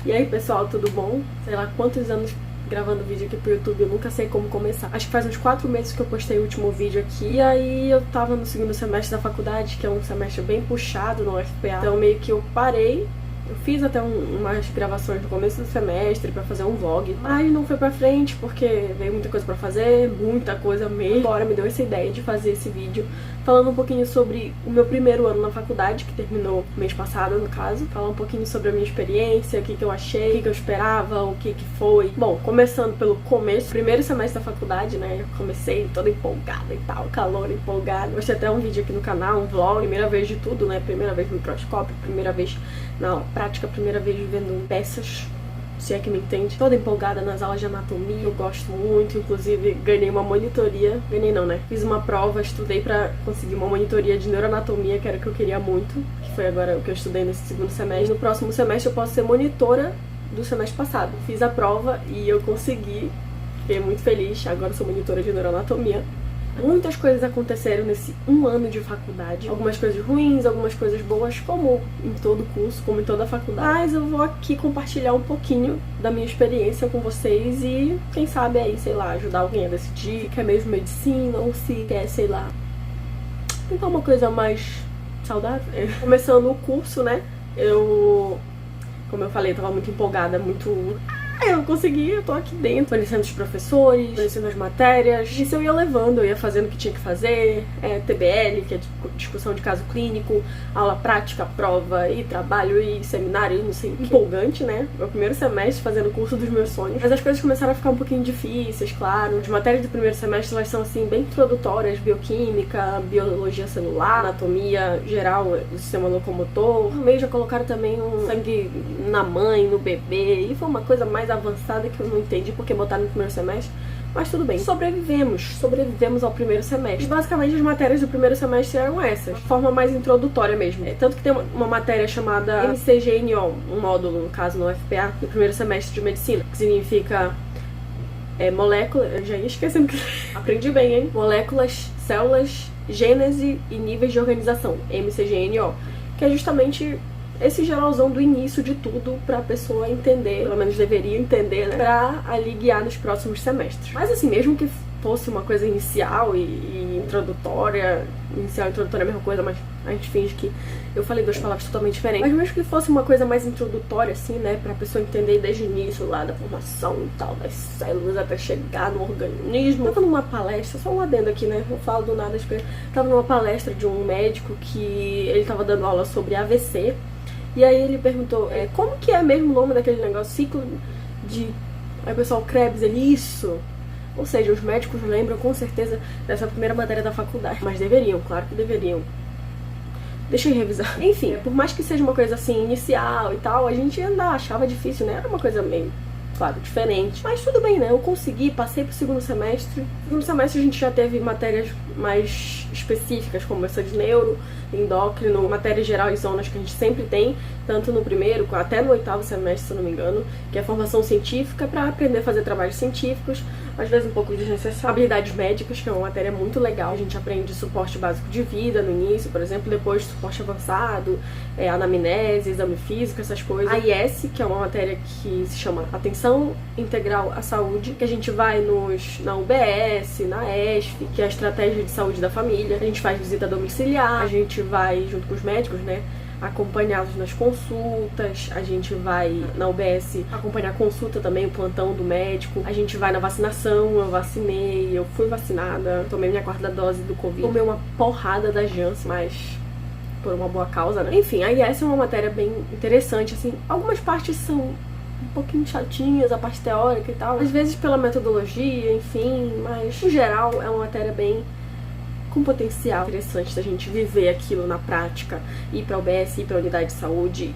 E aí pessoal, tudo bom? Sei lá quantos anos gravando vídeo aqui pro YouTube, eu nunca sei como começar. Acho que faz uns 4 meses que eu postei o último vídeo aqui. E aí eu tava no segundo semestre da faculdade, que é um semestre bem puxado no UFPA. Então meio que eu parei. Eu fiz até umas gravações no começo do semestre pra fazer um vlog, mas não foi pra frente porque veio muita coisa pra fazer, muita coisa mesmo. Agora me deu essa ideia de fazer esse vídeo falando um pouquinho sobre o meu primeiro ano na faculdade, que terminou mês passado, no caso. Falar um pouquinho sobre a minha experiência, o que eu achei, o que eu esperava, o que foi. Bom, começando pelo começo, primeiro semestre da faculdade, né? Eu comecei toda empolgada e tal, calor, empolgada. Postei até um vídeo aqui no canal, um vlog, primeira vez de tudo, né? Primeira vez no microscópio, primeira vez na aula prática, primeira vez vendo peças, se é que me entende. Toda empolgada nas aulas de anatomia, eu gosto muito, inclusive ganhei uma monitoria, ganhei não, né? Fiz uma prova, estudei pra conseguir uma monitoria de neuroanatomia, que era o que eu queria muito, que foi agora o que eu estudei nesse segundo semestre. No próximo semestre eu posso ser monitora do semestre passado. Fiz a prova e eu consegui, fiquei muito feliz, agora eu sou monitora de neuroanatomia. Muitas coisas aconteceram nesse 1 ano de faculdade. Algumas coisas ruins, algumas coisas boas, como em todo curso, como em toda faculdade. Mas eu vou aqui compartilhar um pouquinho da minha experiência com vocês e, quem sabe aí, sei lá, ajudar alguém a decidir se quer mesmo medicina ou se quer, sei lá, tentar uma coisa mais saudável. Começando o curso, né, como eu falei, eu tava muito empolgada, eu consegui, eu tô aqui dentro, conhecendo os professores, conhecendo as matérias. Isso eu ia levando, eu ia fazendo o que tinha que fazer, TBL, que é discussão de caso clínico, aula prática, prova, e trabalho, e seminário, e não sei, empolgante, né? Meu primeiro semestre fazendo o curso dos meus sonhos. Mas as coisas começaram a ficar um pouquinho difíceis, claro. As matérias do primeiro semestre, elas são, assim, bem introdutórias, bioquímica, biologia celular, anatomia geral do sistema locomotor. No meio já colocaram também um sangue na mãe, no bebê, e foi uma coisa mais avançada que eu não entendi porque botaram no primeiro semestre, mas tudo bem. Sobrevivemos ao primeiro semestre. E basicamente as matérias do primeiro semestre eram essas, de forma mais introdutória mesmo. Tanto que tem uma matéria chamada MCGNO, um módulo, no caso, no UFPA, no primeiro semestre de medicina, que significa molécula, eu já ia esquecendo que aprendi bem, hein? Moléculas, células, gênese e níveis de organização, MCGNO, que é justamente esse geralzão do início de tudo pra pessoa entender, pelo menos deveria entender, né? Pra ali guiar nos próximos semestres. Mas assim, mesmo que fosse uma coisa inicial e introdutória, inicial e introdutória é a mesma coisa, mas a gente finge que eu falei 2 palavras totalmente diferentes. Mas mesmo que fosse uma coisa mais introdutória, assim, né, pra pessoa entender desde o início lá da formação e tal, das células até chegar no organismo. Eu tava numa palestra, só um adendo aqui, né, eu falo do nada, tava numa palestra de um médico que ele tava dando aula sobre AVC. E aí ele perguntou, como que é mesmo o nome daquele negócio? Ciclo de... Aí o pessoal, Krebs, isso. Ou seja, os médicos lembram com certeza dessa primeira matéria da faculdade. Mas deveriam, claro que deveriam. Deixa eu revisar. Enfim, por mais que seja uma coisa assim, inicial e tal, a gente ainda achava difícil, né? Era uma coisa meio, claro, diferente. Mas tudo bem, né? Eu consegui, passei pro segundo semestre. No segundo semestre a gente já teve matérias mais específicas, como essa de neuro, endócrino, matérias gerais zonas que a gente sempre tem, tanto no primeiro, até no 8º semestre, se eu não me engano, que é formação científica para aprender a fazer trabalhos científicos, às vezes um pouco desnecessário. Habilidades médicas, que é uma matéria muito legal. A gente aprende suporte básico de vida no início, por exemplo, depois suporte avançado, anamnese, exame físico, essas coisas. A IS, que é uma matéria que se chama Atenção Integral à Saúde, que a gente vai na UBS, na ESF, que é a Estratégia de Saúde da Família. A gente faz visita domiciliar, a gente vai junto com os médicos, né, acompanhá-los nas consultas, a gente vai na UBS acompanhar a consulta também, o plantão do médico, a gente vai na vacinação, eu vacinei, eu fui vacinada, tomei minha 4ª dose do Covid, tomei uma porrada da Janssen, mas por uma boa causa, né? Enfim, aí essa é uma matéria bem interessante, assim, algumas partes são um pouquinho chatinhas, a parte teórica e tal, às vezes pela metodologia, enfim, mas no geral é uma matéria bem com potencial interessante da gente viver aquilo na prática, ir pra UBS, ir pra unidade de saúde,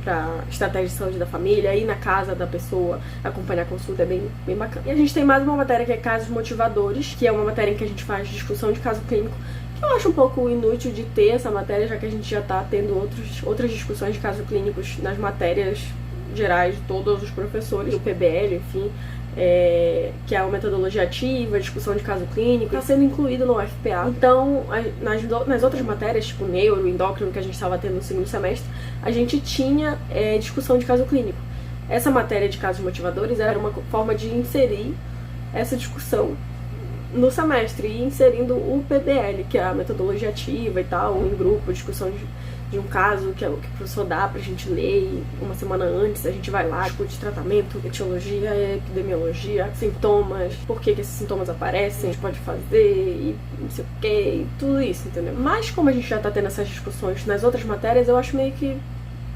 pra estratégia de saúde da família, ir na casa da pessoa, acompanhar a consulta, é bem bacana. E a gente tem mais uma matéria que é casos motivadores, que é uma matéria em que a gente faz discussão de caso clínico, que eu acho um pouco inútil de ter essa matéria, já que a gente já tá tendo outras discussões de casos clínicos nas matérias gerais de todos os professores, do PBL, enfim, que é a metodologia ativa, discussão de caso clínico, está sendo incluído no UFPA. Então, nas outras matérias, tipo neuro, endócrino, que a gente estava tendo no segundo semestre, a gente tinha discussão de caso clínico. essa matéria de casos motivadores era uma forma de inserir essa discussão no semestre e inserindo o PBL, que é a metodologia ativa e tal, em grupo, discussão de um caso que é o que o professor dá pra gente ler e uma semana antes a gente vai lá, discute tratamento, etiologia, epidemiologia, sintomas, por que esses sintomas aparecem, a gente pode fazer e não sei o que, e tudo isso, entendeu? Mas como a gente já tá tendo essas discussões nas outras matérias, eu acho meio que,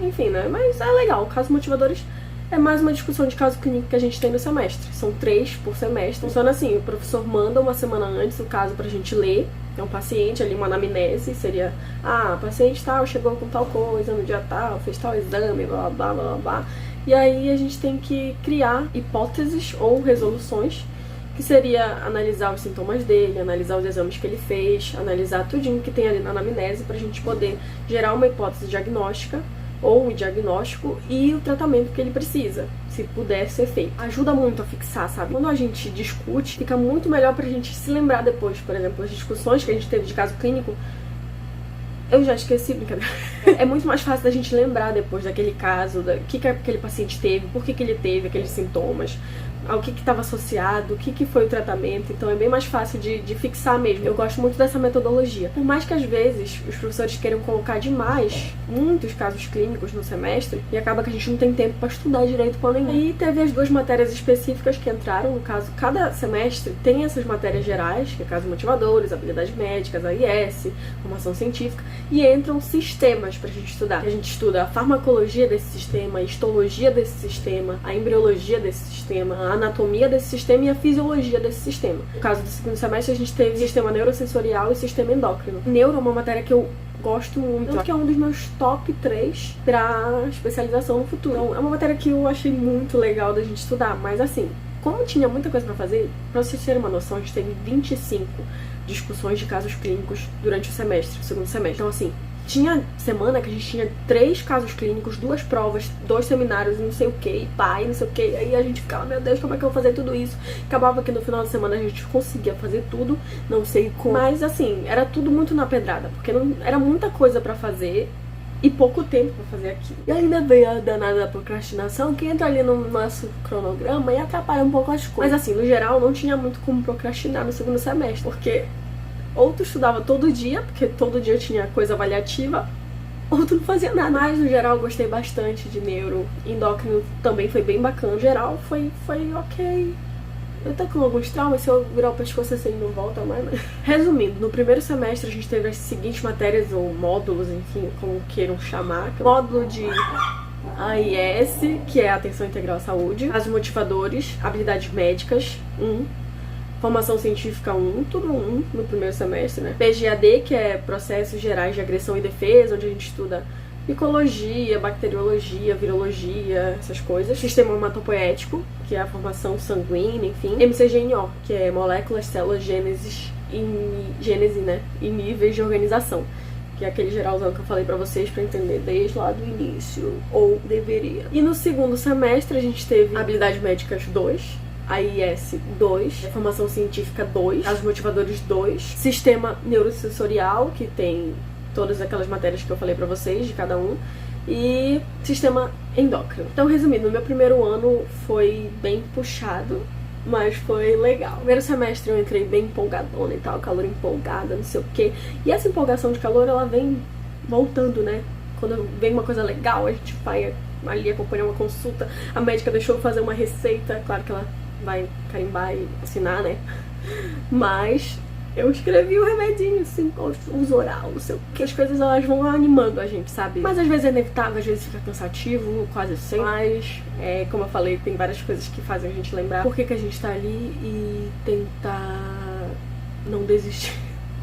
enfim, né? Mas é legal, casos motivadores é mais uma discussão de caso clínico que a gente tem no semestre. São 3 por semestre. Funciona assim, o professor manda uma semana antes o caso pra gente ler. É um paciente ali, uma anamnese, seria paciente tal, chegou com tal coisa no dia tal, fez tal exame, blá blá blá blá. E aí a gente tem que criar hipóteses ou resoluções, que seria analisar os sintomas dele, analisar os exames que ele fez, analisar tudinho que tem ali na anamnese pra gente poder gerar uma hipótese diagnóstica ou o diagnóstico e o tratamento que ele precisa, se puder ser feito. Ajuda muito a fixar, sabe? Quando a gente discute, fica muito melhor pra gente se lembrar depois. Por exemplo, as discussões que a gente teve de caso clínico, eu já esqueci, brincadeira. É muito mais fácil da gente lembrar depois daquele caso, o que aquele paciente teve, por que ele teve aqueles sintomas, ao que estava associado, o que foi o tratamento. Então é bem mais fácil de fixar mesmo. Eu gosto muito dessa metodologia. Por mais que às vezes os professores queiram colocar demais muitos casos clínicos no semestre e acaba que a gente não tem tempo para estudar direito com nenhum. E teve as 2 matérias específicas que entraram, no caso, cada semestre tem essas matérias gerais, que é casos motivadores, habilidades médicas, AIS, formação científica, e entram sistemas pra gente estudar. A gente estuda a farmacologia desse sistema, a histologia desse sistema, a embriologia desse sistema, a anatomia desse sistema e a fisiologia desse sistema. No caso do segundo semestre, a gente teve sistema neurosensorial e sistema endócrino. Neuro é uma matéria que eu gosto muito, que é um dos meus top 3 pra especialização no futuro. Então, é uma matéria que eu achei muito legal da gente estudar, mas assim, como tinha muita coisa pra fazer, pra vocês terem uma noção, a gente teve 25 discussões de casos clínicos durante o semestre, o segundo semestre. Então assim, tinha semana que a gente tinha 3 casos clínicos, 2 provas, 2 seminários, não sei o que, pai, não sei o que. Aí a gente ficava, meu Deus, como é que eu vou fazer tudo isso? Acabava que no final da semana a gente conseguia fazer tudo, não sei como. Mas assim, era tudo muito na pedrada, porque não, era muita coisa pra fazer e pouco tempo pra fazer aquilo. E ainda vem a danada da procrastinação, que entra ali no nosso cronograma e atrapalha um pouco as coisas. Mas assim, no geral, não tinha muito como procrastinar no segundo semestre, porque ou tu estudava todo dia, porque todo dia tinha coisa avaliativa, ou tu não fazia nada. Mas, no geral, eu gostei bastante de neuro. Endócrino também foi bem bacana. No geral, foi ok. Eu tô com alguns traumas, se eu virar o pescoço assim não volta mais, né? Resumindo, no primeiro semestre a gente teve as seguintes matérias, ou módulos, enfim, como queiram chamar. Módulo de AIS, que é a Atenção Integral à Saúde. Casos motivadores, habilidades médicas, 1. Formação científica 1, tudo 1 no primeiro semestre, né? PGAD, que é Processos Gerais de Agressão e Defesa, onde a gente estuda micologia, bacteriologia, virologia, essas coisas. Sistema hematopoético, que é a formação sanguínea, enfim. MCGNO, que é Moléculas, Células, Gênese, né? E níveis de organização, que é aquele geralzão que eu falei pra vocês pra entender desde lá do início, ou deveria. E no segundo semestre a gente teve Habilidades Médicas 2, AIS 2, Formação Científica 2, Casos Motivadores 2, Sistema Neurosensorial, que tem todas aquelas matérias que eu falei pra vocês, de cada um, e Sistema Endócrino. Então, resumindo, o meu primeiro ano foi bem puxado, mas foi legal. No primeiro semestre eu entrei bem empolgadona e tal, calor empolgada, não sei o quê. E essa empolgação de calor, ela vem voltando, né? Quando vem uma coisa legal, a gente vai ali acompanhar uma consulta, a médica deixou eu fazer uma receita, claro que ela vai carimbar e assinar, né? Mas eu escrevi o remedinho, assim, uso oral, não sei o que. As coisas, elas vão animando a gente, sabe? Mas às vezes é inevitável, às vezes fica cansativo, quase sempre. Mas, como eu falei, tem várias coisas que fazem a gente lembrar por que a gente tá ali e tentar não desistir.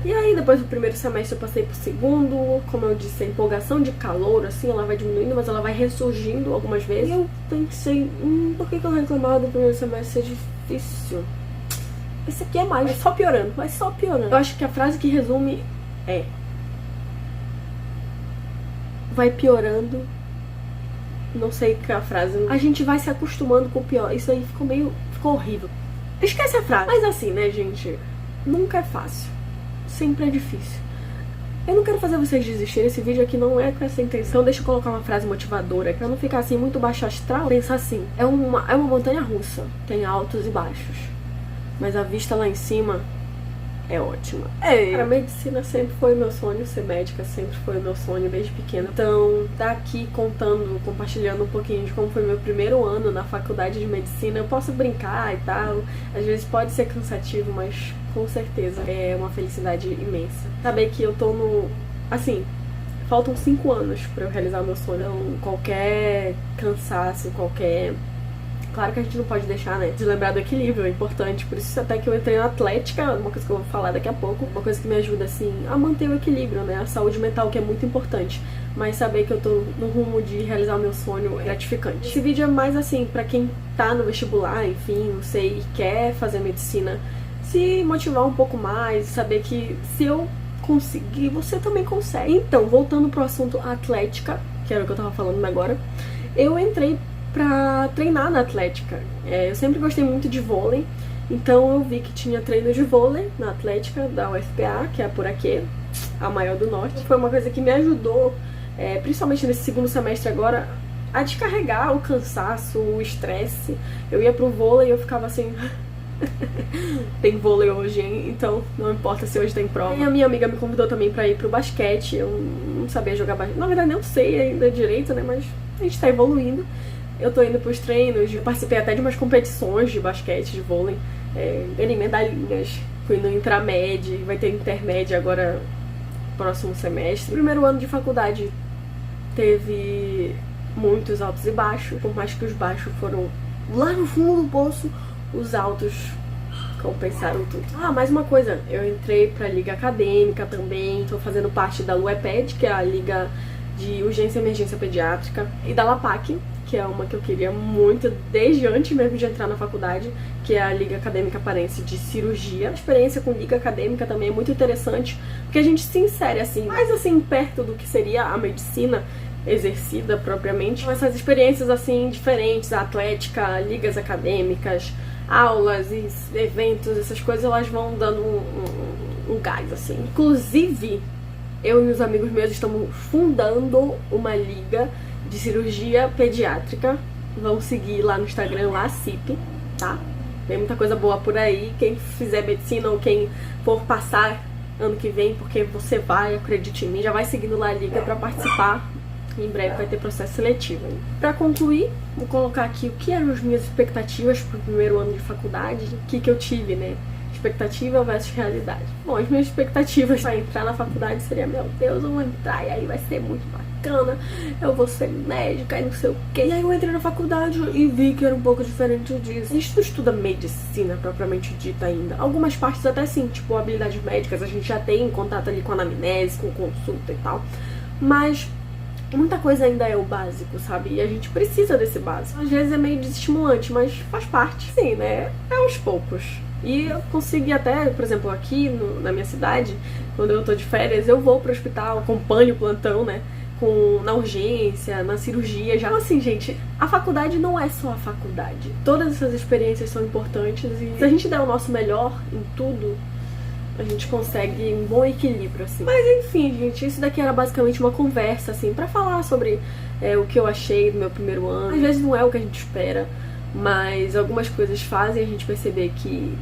E aí, depois do primeiro semestre, eu passei pro segundo. Como eu disse, a empolgação de calor, assim, ela vai diminuindo, mas ela vai ressurgindo algumas vezes. E eu pensei, por que eu reclamava do primeiro semestre ser difícil? Esse aqui é mais, vai só piorando, vai só piorando. Eu acho que a frase que resume é: vai piorando. Não sei o que é a frase. A gente vai se acostumando com o pior. Isso aí ficou horrível. Esquece a frase. Mas assim, né, gente? Nunca é fácil. Sempre é difícil. Eu não quero fazer vocês desistirem, esse vídeo aqui não é com essa intenção. Deixa eu colocar uma frase motivadora, pra não ficar assim muito baixo astral. Pensa assim, é uma montanha russa, tem altos e baixos, mas a vista lá em cima é ótima. A medicina sempre foi meu sonho, ser médica sempre foi meu sonho desde pequena. Então, tá aqui contando, compartilhando um pouquinho de como foi meu primeiro ano na faculdade de medicina. Eu posso brincar e tal, às vezes pode ser cansativo, mas com certeza é uma felicidade imensa. Saber que eu tô no... assim, faltam 5 anos pra eu realizar o meu sonho. Então, qualquer cansaço, qualquer... Claro que a gente não pode deixar, né, de lembrar do equilíbrio, é importante. Por isso até que eu entrei na atlética, uma coisa que eu vou falar daqui a pouco. Uma coisa que me ajuda, assim, a manter o equilíbrio, né, a saúde mental, que é muito importante. Mas saber que eu tô no rumo de realizar o meu sonho é gratificante. Esse vídeo é mais, assim, pra quem tá no vestibular, enfim, não sei, quer fazer medicina, se motivar um pouco mais, saber que se eu conseguir, você também consegue. Então, voltando pro assunto atlética, que era o que eu tava falando agora, eu entrei pra treinar na atlética. Eu sempre gostei muito de vôlei, então eu vi que tinha treino de vôlei na atlética da UFPA, que é por aqui, a maior do norte. Foi uma coisa que me ajudou, principalmente nesse segundo semestre agora, a descarregar o cansaço, o estresse. Eu ia pro vôlei e eu ficava assim... tem vôlei hoje, hein? Então não importa se hoje tem prova. E a minha amiga me convidou também pra ir pro basquete. Eu não sabia jogar basquete. Na verdade, não sei ainda direito, né? Mas a gente tá evoluindo. Eu tô indo pros treinos, participei até de umas competições de basquete, de vôlei, ganhei medalhinhas, fui no intramed, vai ter intermed agora, próximo semestre. Primeiro ano de faculdade teve muitos altos e baixos, por mais que os baixos foram lá no fundo do poço, os altos compensaram tudo. Ah, mais uma coisa, eu entrei pra Liga Acadêmica também, tô fazendo parte da LUEPED, que é a Liga de Urgência e Emergência Pediátrica, e da LAPAC, que é uma que eu queria muito desde antes mesmo de entrar na faculdade, que é a Liga Acadêmica Parense de Cirurgia. A experiência com Liga Acadêmica também é muito interessante, porque a gente se insere assim, mais assim perto do que seria a medicina exercida propriamente. Então, essas experiências assim diferentes, a atlética, ligas acadêmicas, aulas e eventos, essas coisas, elas vão dando um gás assim. Inclusive, eu e os amigos meus estamos fundando uma liga de cirurgia pediátrica. Vão seguir lá no Instagram, lá a CIP, tá? Tem muita coisa boa por aí. Quem fizer medicina ou quem for passar ano que vem, porque você vai, acredite em mim, já vai seguindo lá a liga pra participar. Em breve vai ter processo seletivo. Pra concluir, vou colocar aqui o que eram as minhas expectativas pro primeiro ano de faculdade, o que eu tive, né? Expectativa versus realidade. Bom, as minhas expectativas para entrar na faculdade seria, meu Deus, eu vou entrar e aí vai ser muito bacana, eu vou ser médica e não sei o que. E aí eu entrei na faculdade e vi que era um pouco diferente disso. A gente não estuda medicina propriamente dita ainda. Algumas partes até sim, tipo habilidades médicas, a gente já tem contato ali com anamnese, com consulta e tal. Mas muita coisa ainda é o básico, sabe? E a gente precisa desse básico. Às vezes é meio desestimulante, mas faz parte. Sim, né? É aos poucos. E eu consegui até, por exemplo, aqui na minha cidade, quando eu tô de férias, eu vou pro hospital, acompanho o plantão, né? Na urgência, na cirurgia, já. Então, assim, gente, a faculdade não é só a faculdade. Todas essas experiências são importantes e se a gente der o nosso melhor em tudo, a gente consegue um bom equilíbrio, assim. Mas enfim, gente, isso daqui era basicamente uma conversa, assim, pra falar sobre o que eu achei do meu primeiro ano. Às vezes não é o que a gente espera, mas algumas coisas fazem a gente perceber que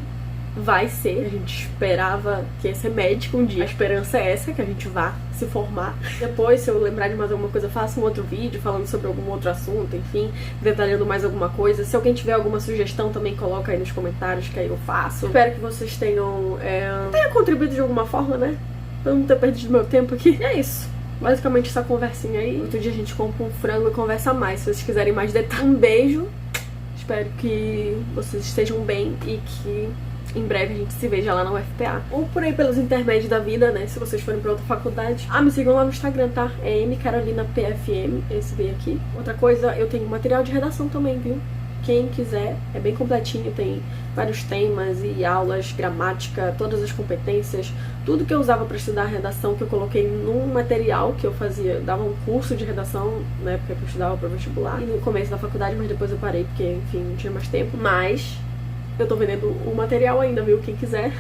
vai ser. A gente esperava que ia ser médico um dia. A esperança é essa, que a gente vá se formar. Depois, se eu lembrar de mais alguma coisa, eu faço um outro vídeo falando sobre algum outro assunto, enfim, detalhando mais alguma coisa. Se alguém tiver alguma sugestão, também coloca aí nos comentários, que aí eu faço. Espero que vocês tenham contribuído de alguma forma, né? Pra não ter perdido meu tempo aqui. E é isso. Basicamente essa conversinha aí. Outro dia a gente compra um frango e conversa mais, se vocês quiserem mais detalhes. Um beijo. Espero que vocês estejam bem e que em breve a gente se veja lá na UFPA. Ou por aí pelos intermédios da vida, né? Se vocês forem pra outra faculdade. Ah, me sigam lá no Instagram, tá? É mcarolinapfm, esse bem aqui. Outra coisa, eu tenho material de redação também, viu? Quem quiser, é bem completinho, tem vários temas e aulas, gramática, todas as competências, tudo que eu usava para estudar redação, que eu coloquei num material que eu fazia, dava um curso de redação na época que eu estudava para vestibular, e no começo da faculdade, mas depois eu parei porque, enfim, não tinha mais tempo. Mas Eu tô vendendo o material ainda, viu? Quem quiser,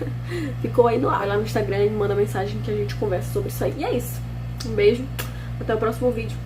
ficou aí no ar. Vai lá no Instagram e me manda mensagem que a gente conversa sobre isso aí. E é isso. Um beijo, até o próximo vídeo.